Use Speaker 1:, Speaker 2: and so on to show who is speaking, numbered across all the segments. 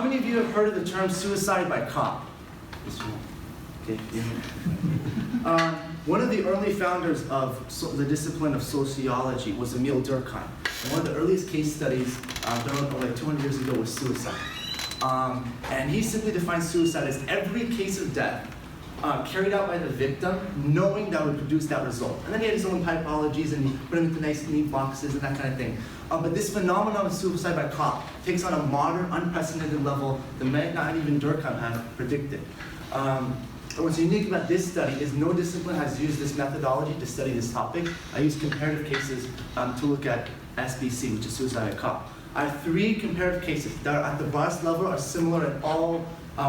Speaker 1: many of you have heard of the term suicide by cop? This one. Okay. Yeah. One of the early founders of the discipline of sociology was Emil Durkheim. And one of the earliest case studies done like 200 years ago was suicide. And he simply defines suicide as every case of death carried out by the victim, knowing that would produce that result. And then he had his own typologies and he put them into nice neat boxes and that kind of thing. But this phenomenon of suicide by cop takes on a modern, unprecedented level that not even Durkheim had predicted. What's unique about this study is no discipline has used this methodology to study this topic. I used comparative cases to look at SBC, which is suicide by cop. I have 3 comparative cases that are at the broadest level are similar in all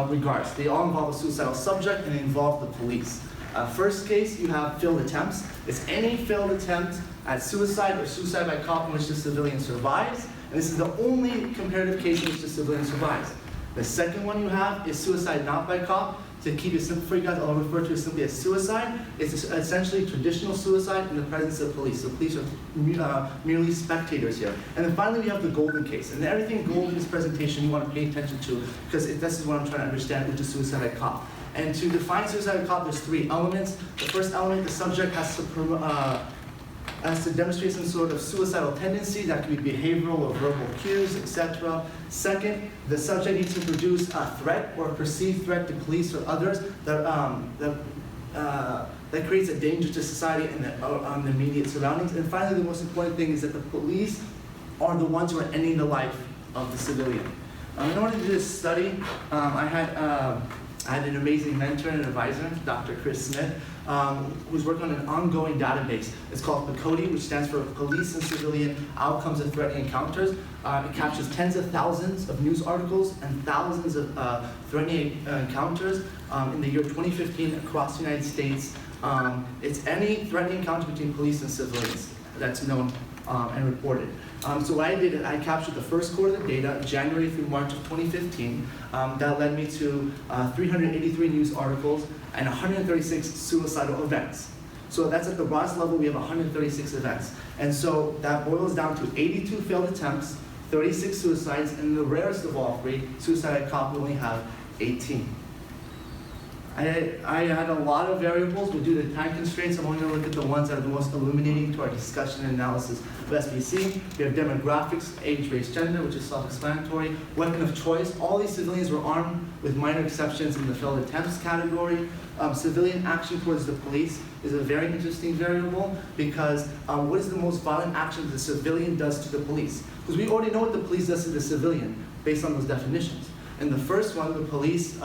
Speaker 1: regards. They all involve a suicidal subject and they involve the police. First case, you have failed attempts. It's any failed attempt at suicide or suicide by cop in which the civilian survives. And this is the only comparative case in which the civilian survives. The second one you have is suicide not by cop. To keep it simple for you guys, I'll refer to it simply as suicide. It's essentially traditional suicide in the presence of police. So police are merely spectators here. And then finally we have the golden case. And everything gold in this presentation you want to pay attention to because this is what I'm trying to understand, which is suicide by cop. And to define suicide by cop, there's 3 elements. The first element, the subject has to demonstrate some sort of suicidal tendency. That can be behavioral or verbal cues, etc. Second, the subject needs to produce a threat or a perceived threat to police or others that creates a danger to society and the immediate surroundings. And finally, the most important thing is that the police are the ones who are ending the life of the civilian. In order to do this study, I had an amazing mentor and advisor, Dr. Chris Smith, who's working on an ongoing database. It's called PCODI, which stands for Police and Civilian Outcomes of Threatening Encounters. It captures tens of thousands of news articles and thousands of threatening encounters in the year 2015 across the United States. It's any threatening encounter between police and civilians that's known and reported. So what I did, I captured the first quarter of the data, January through March of 2015. That led me to 383 news articles and 136 suicidal events. So that's at the broadest level, we have 136 events. And so that boils down to 82 failed attempts, 36 suicides, and the rarest of all 3, suicide by cop, we only have 18. I had a lot of variables, but due to time constraints, I'm only going to look at the ones that are the most illuminating to our discussion and analysis of SBC. We have demographics, age, race, gender, which is self-explanatory. Weapon of choice, all these civilians were armed with minor exceptions in the failed attempts category. Civilian action towards the police is a very interesting variable because what is the most violent action the civilian does to the police? Because we already know what the police does to the civilian based on those definitions. In the first one, the police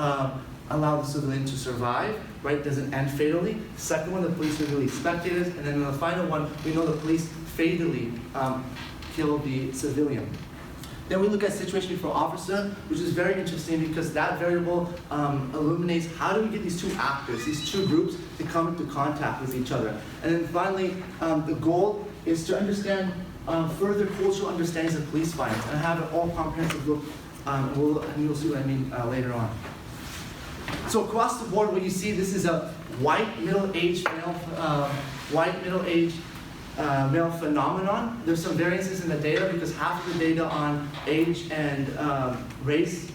Speaker 1: allow the civilian to survive, right? Doesn't end fatally. The second one, the police are really spectators. And then in the final one, we know the police fatally kill the civilian. Then we look at situation before officer, which is very interesting because that variable illuminates how do we get these 2 actors, these 2 groups to come into contact with each other. And then finally, the goal is to understand further cultural understandings of police violence and have an all-comprehensive look, and you'll see what I mean later on. So across the board, what you see, this is a white middle-aged male phenomenon. There's some variances in the data because half of the data on age and race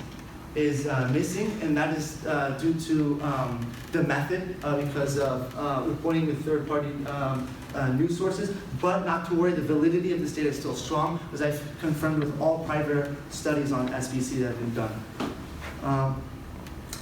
Speaker 1: is missing, and that is due to the method because of reporting with third-party news sources. But not to worry, the validity of this data is still strong, as I've confirmed with all prior studies on SBC that have been done.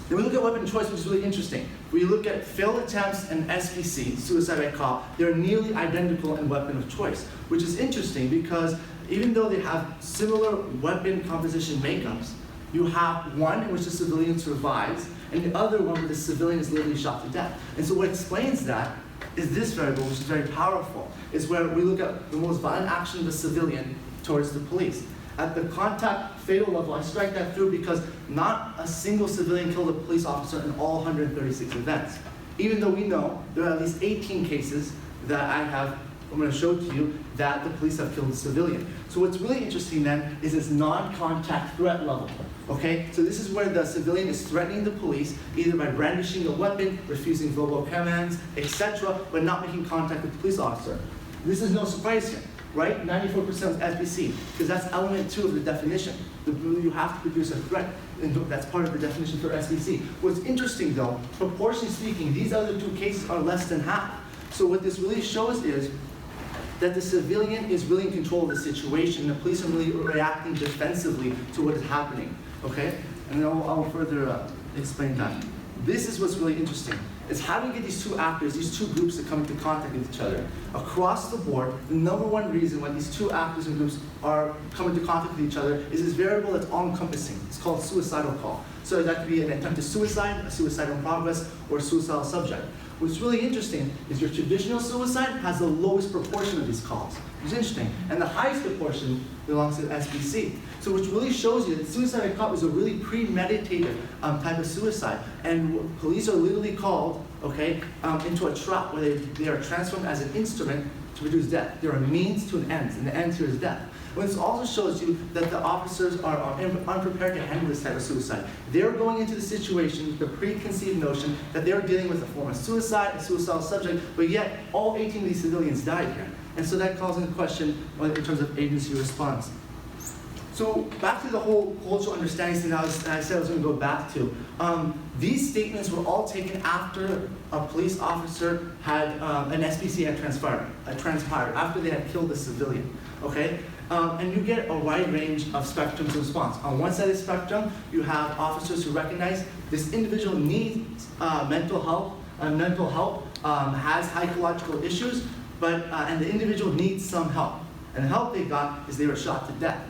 Speaker 1: Then we look at weapon choice, which is really interesting. We look at failed attempts and SBC, suicide by cop. They're nearly identical in weapon of choice, which is interesting because even though they have similar weapon composition makeups, you have one in which the civilian survives, and the other one where the civilian is literally shot to death. And so what explains that is this variable, which is very powerful, is where we look at the most violent action of the civilian towards the police. At the contact fatal level, I strike that through because not a single civilian killed a police officer in all 136 events. Even though we know there are at least 18 cases that I'm going to show to you that the police have killed a civilian. So what's really interesting then is this non-contact threat level. Okay, so this is where the civilian is threatening the police either by brandishing a weapon, refusing verbal commands, etc., but not making contact with the police officer. This is no surprise here. right? 94% was SBC, because that's element 2 of the definition. You have to produce a threat, and that's part of the definition for SBC. What's interesting though, proportionally speaking, these other 2 cases are less than half. So what this really shows is that the civilian is really in control of the situation. The police are really reacting defensively to what is happening, okay? And then I'll further explain that. This is what's really interesting, is how do you get these 2 actors, these 2 groups to come into contact with each other? Across the board, the #1 reason why these 2 actors and groups are coming into contact with each other is this variable that's all-encompassing. It's called suicidal call. So that could be an attempt to suicide, a suicide in progress, or a suicidal subject. What's really interesting is your traditional suicide has the lowest proportion of these calls. It's interesting. And the highest proportion belongs to SBC. So which really shows you that suicide by cop is a really premeditated type of suicide. And police are literally called, okay, into a trap where they are transformed as an instrument to produce death. They're a means to an end, and the end here is death. But this also shows you that the officers are unprepared to handle this type of suicide. They're going into the situation with the preconceived notion that they're dealing with a form of suicide, a suicidal subject, but yet all 18 of these civilians died here. And so that calls into question in terms of agency response. So back to the whole cultural understanding thing that I said I was going to go back to. These statements were all taken after a police officer had an SBC had transpired, after they had killed a civilian. Okay, and you get a wide range of spectrums of response. On one side of the spectrum, you have officers who recognize this individual needs mental help, has psychological issues, but and the individual needs some help. And the help they got is they were shot to death.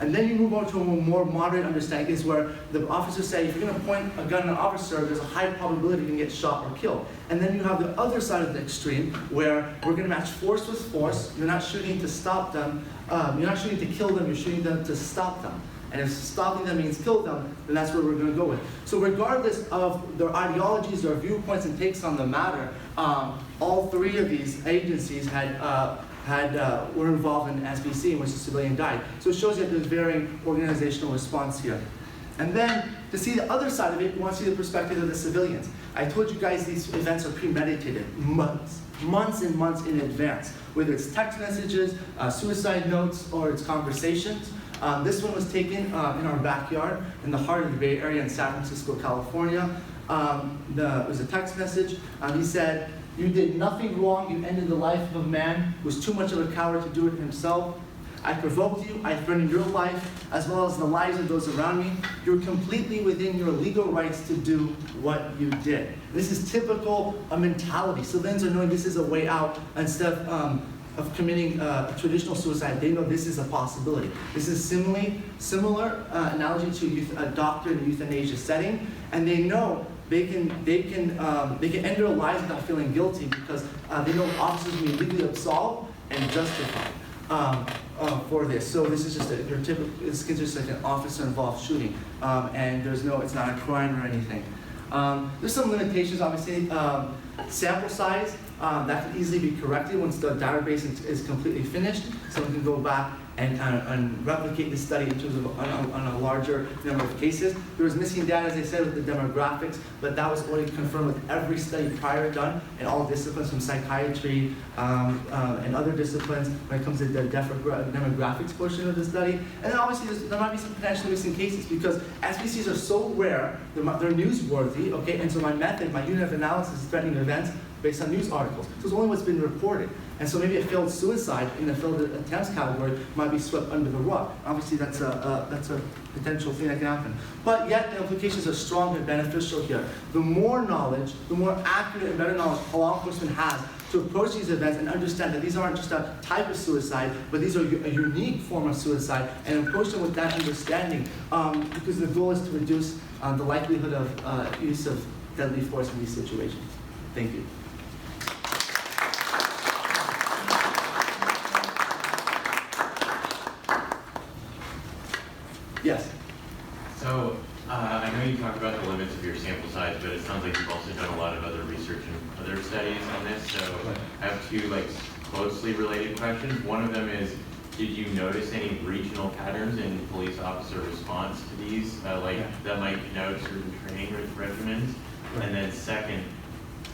Speaker 1: And then you move on to a more moderate understanding is where the officers say, if you're going to point a gun at an officer, there's a high probability you can get shot or killed. And then you have the other side of the extreme where we're going to match force with force. You're not shooting to stop them. You're not shooting to kill them. You're shooting them to stop them. And if stopping them means kill them, then that's where we're going to go with. So regardless of their ideologies, their viewpoints and takes on the matter, all 3 of these agencies were involved in SBC in which the civilian died. So it shows you that there's varying organizational response here. And then, to see the other side of it, you want to see the perspective of the civilians. I told you guys these events are premeditated, months and months in advance. Whether it's text messages, suicide notes, or it's conversations. This one was taken in our backyard in the heart of the Bay Area in San Francisco, California. It was a text message. He said, "You did nothing wrong. You ended the life of a man who was too much of a coward to do it himself. I provoked you. I threatened your life, as well as the lives of those around me. You're completely within your legal rights to do what you did." This is typical mentality. Civilians are knowing this is a way out instead of committing a traditional suicide. They know this is a possibility. This is similar analogy to a doctor in a euthanasia setting, and they know they can end their lives without feeling guilty because they know officers will be legally absolved and justified for this. So this is just it's considered like an officer-involved shooting, and it's not a crime or anything. There's some limitations, obviously. Sample size, that can easily be corrected once the database is completely finished. Someone can go back and replicate the study in terms of on a larger number of cases. There was missing data, as I said, with the demographics, but that was already confirmed with every study prior done in all disciplines from psychiatry and other disciplines when it comes to the demographics portion of the study. And then obviously there might be some potentially missing cases because SBCs are so rare, they're newsworthy, okay? And so my unit of analysis is threatening events based on news articles. So it's only what's been reported. And so maybe a failed suicide in the failed attempts category might be swept under the rug. Obviously that's a potential thing that can happen. But yet the implications are strong and beneficial here. The more knowledge, the more accurate and better knowledge law enforcement has to approach these events and understand that these aren't just a type of suicide, but these are a unique form of suicide, and approach them with that understanding because the goal is to reduce the likelihood of use of deadly force in these situations. Thank you. Yes.
Speaker 2: So I know you talked about the limits of your sample size, but it sounds like you've also done a lot of other research and other studies on this. So I have 2 closely related questions. One of them is, did you notice any regional patterns in police officer response to these, that might denote certain training regimens? And then second,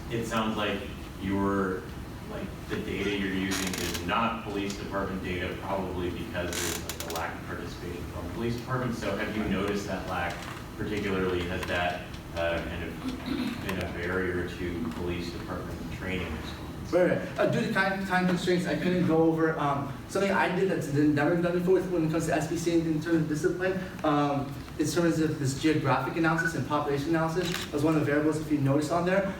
Speaker 2: it sounds like the data you're using is not police department data, probably because there's like a lack of participation from police departments. So have you noticed that lack? Particularly, has that kind of been a barrier to police department training response?
Speaker 1: Right. Due to time constraints, I couldn't go over something I did that's never been done before when it comes to SBC in terms of discipline. In terms of this geographic analysis and population analysis, was one of the variables if you notice on there.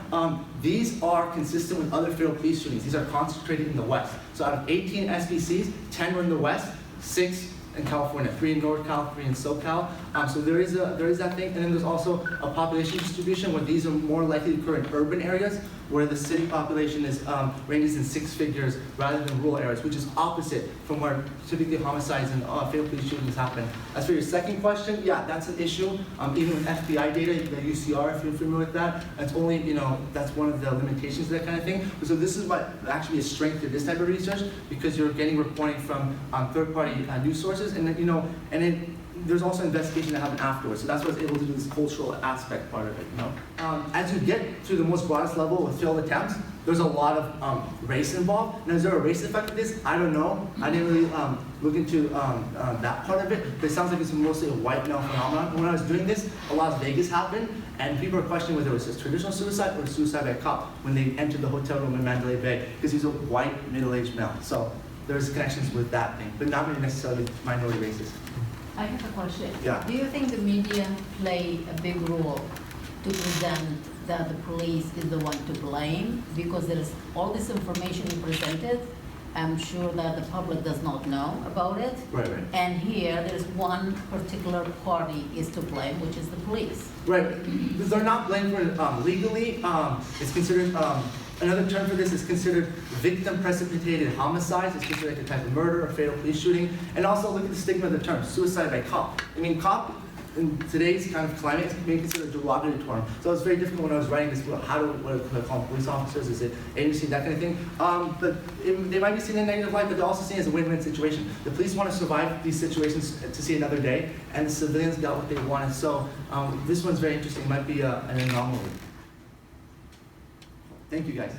Speaker 1: These are consistent with other federal police shootings. These are concentrated in the West. So out of 18 SBCs, 10 were in the West, 6 in California, 3 in NorCal, 3 in SoCal. So there is that thing, and then there's also a population distribution where these are more likely to occur in urban areas, where the city population is ranges in 6 figures rather than rural areas, which is opposite from where typically homicides and fatal police shootings happen. As for your second question, yeah, that's an issue. Even with FBI data, the UCR, if you're familiar with that, it's only, that's one of the limitations of that kind of thing. So this is what actually a strength to this type of research, because you're getting reporting from third-party news sources, and then, there's also investigation that happened afterwards. So that's what's able to do this cultural aspect part of it. As you get to the most broadest level with failed attempts, there's a lot of race involved. Now, is there a race effect of this? I don't know. I didn't really look into that part of it, but it sounds like it's mostly a white male phenomenon. When I was doing this, a Las Vegas happened, and people were questioning whether it was a traditional suicide or a suicide by a cop when they entered the hotel room in Mandalay Bay, because he's a white, middle-aged male. So there's connections with that thing, but not really necessarily minority races.
Speaker 3: I have a question.
Speaker 1: Yeah.
Speaker 3: Do you think the media play a big role to present that the police is the one to blame? Because there is all this information you presented, I'm sure that the public does not know about it.
Speaker 1: Right.
Speaker 3: And here, there's one particular party is to blame, which is the police.
Speaker 1: Right. They're not blamed for it legally. It's considered, another term for this is considered victim-precipitated homicides. It's considered like a type of murder or fatal police shooting. And also look at the stigma of the term, suicide by cop. I mean, cop in today's kind of climate is being considered a derogatory term. So it's very difficult when I was writing this book, what do I call them, police officers, is it agency, that kind of thing. But they might be seen in a negative light, but they're also seen as a win-win situation. The police want to survive these situations to see another day, and the civilians got what they wanted. So this one's very interesting. It might be an anomaly. Thank you, guys.